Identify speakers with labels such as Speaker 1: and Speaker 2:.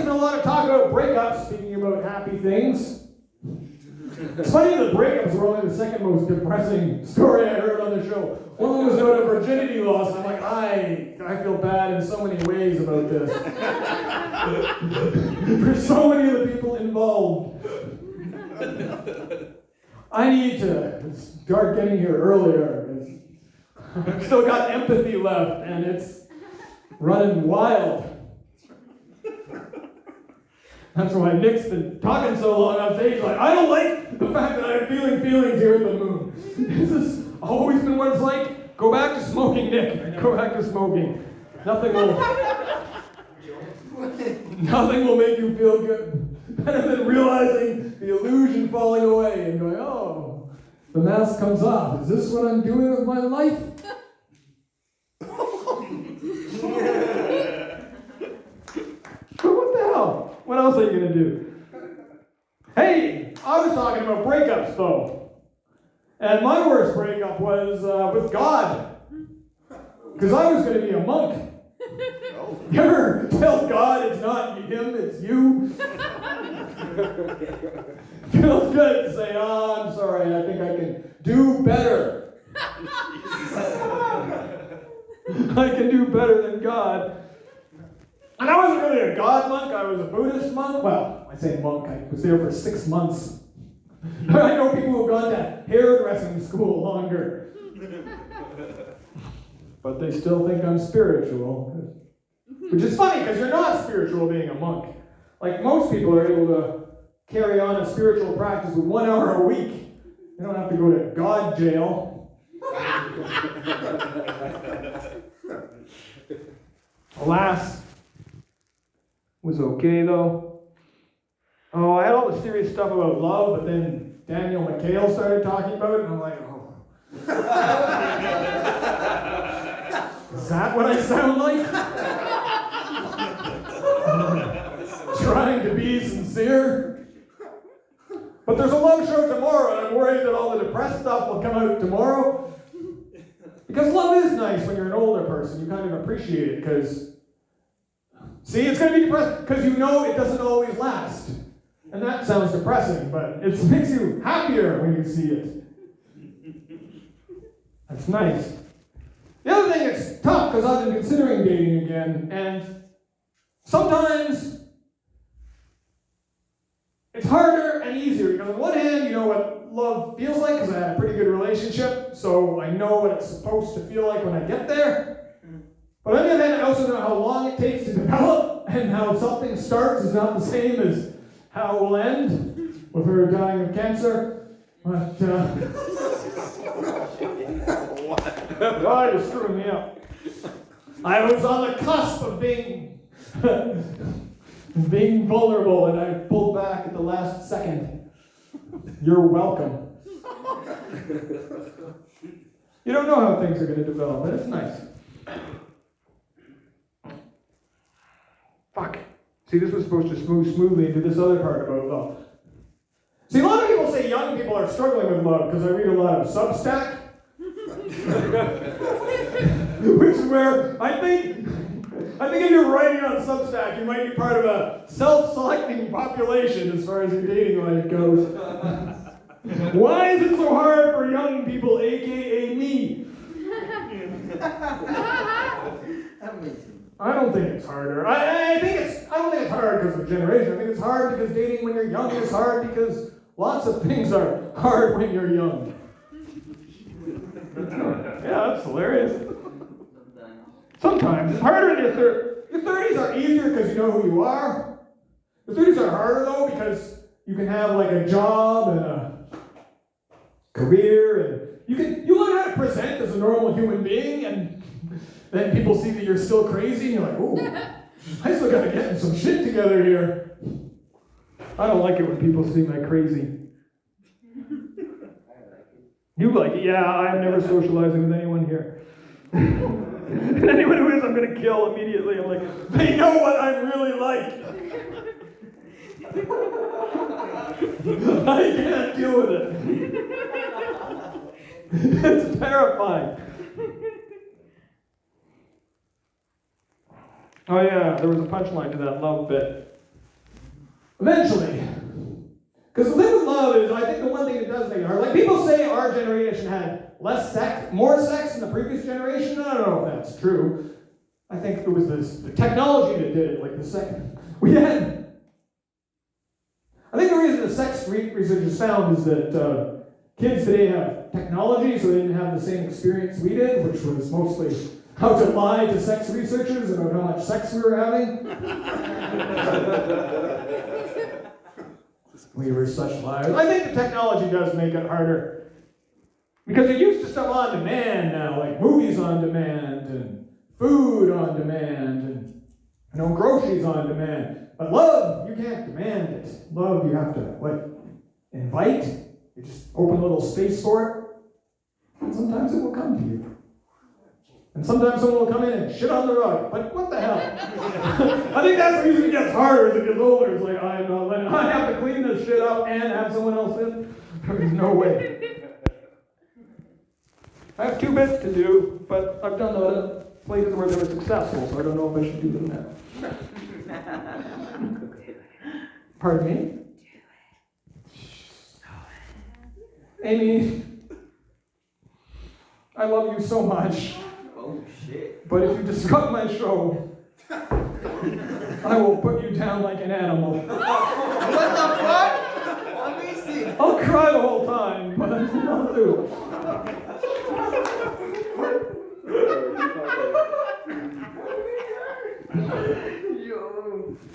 Speaker 1: been a lot of talk about breakups, speaking about happy things. It's funny that breakups were only the second most depressing story I heard on the show. One was about a virginity loss. I'm like, I feel bad in so many ways about this. For so many of the people involved. I need to start getting here earlier. I've still got empathy left, and it's running wild. That's why Nick's been talking so long on stage. Like, I don't like the fact that I'm feeling feelings here at the moon. This has always been what it's like. Go back to smoking, Nick. Go back to smoking. Nothing will make you feel good. Better than realizing the illusion falling away and going, oh, the mask comes off. Is this what I'm doing with my life? What the hell? What else are you going to do? Hey, I was talking about breakups, though. And my worst breakup was with God. Because I was going to be a monk. You ever tell God it's not him, it's you? Feels good to say, oh, I'm sorry, I think I can do better. I can do better than God. And I wasn't really a God monk, I was a Buddhist monk. Well, I say monk, I was there for 6 months. I know people who've gone to hairdressing school longer. But they still think I'm spiritual. Which is funny, because you're not spiritual being a monk. Like, most people are able to carry on a spiritual practice with 1 hour a week. They don't have to go to God jail. Alas, was okay though. Oh, I had all the serious stuff about love, but then Daniel McHale started talking about it, and I'm like, oh. Is that what I sound like? Trying to be sincere? But there's a love show tomorrow, and I'm worried that all the depressed stuff will come out tomorrow. Because love is nice when you're an older person. You kind of appreciate it, because see, it's going to be depressing because you know it doesn't always last. And that sounds depressing, but it makes you happier when you see it. That's nice. The other thing, it's tough because I've been considering dating again, and sometimes it's harder and easier because on one hand, you know what love feels like because I had a pretty good relationship, so I know what it's supposed to feel like when I get there. But on the other hand, I also know how long it takes to develop, and how something starts is not the same as how it will end, with her dying of cancer. But, God, you're screwing me up. I was on the cusp of being vulnerable, and I pulled back at the last second. You're welcome. You don't know how things are going to develop, but it's nice. Fuck. See, this was supposed to move smoothly into this other part about love. See, a lot of people say young people are struggling with love because I read a lot of Substack. Which is where I think if you're writing on Substack, you might be part of a self-selecting population as far as your dating life goes. Why is it so hard for young people, aka me? I don't think it's harder. I don't think it's hard because of generation. I think it's hard because dating when you're young is hard because lots of things are hard when you're young. Yeah, that's hilarious. Sometimes it's harder in your 30s. Your 30s are easier because you know who you are. The 30s are harder though because you can have like a job and a career, and you learn how to present as a normal human being, and then people see that you're still crazy, and you're like, ooh, I still gotta get some shit together here. I don't like it when people see my crazy. You like it? Yeah, I'm never socializing with anyone here. And anyone who is, I'm gonna kill immediately. I'm like, they know what I'm really like. I can't deal with it. It's terrifying. Oh yeah, there was a punchline to that love bit. Eventually. Because the thing with love is, I think the one thing that does make it hard, like people say our generation had more sex than the previous generation. I don't know if that's true. I think it was the technology that did it, like the second. I think the reason the sex researchers found is that kids today have technology, so they didn't have the same experience we did, which was mostly how to lie to sex researchers about how much sex we were having. We were such liars. I think the technology does make it harder. Because you're used to stuff on demand now, like movies on demand, and food on demand, and groceries on demand. But love, you can't demand it. Love, you have to, invite. You just open a little space for it. And sometimes it will come to you. And sometimes someone will come in and shit on the rug. Like, what the hell? I think that's the reason it gets harder as it gets older. It's like, I have to clean this shit up and have someone else in. There's no way. I have 2 bits to do, but I've done the places where they were successful, so I don't know if I should do them now. Pardon me? Amy, I love you so much.
Speaker 2: Oh, shit.
Speaker 1: But if you disrupt my show, I will put you down like an animal.
Speaker 2: What the fuck? Let me see.
Speaker 1: I'll cry the whole time, but I'll do it.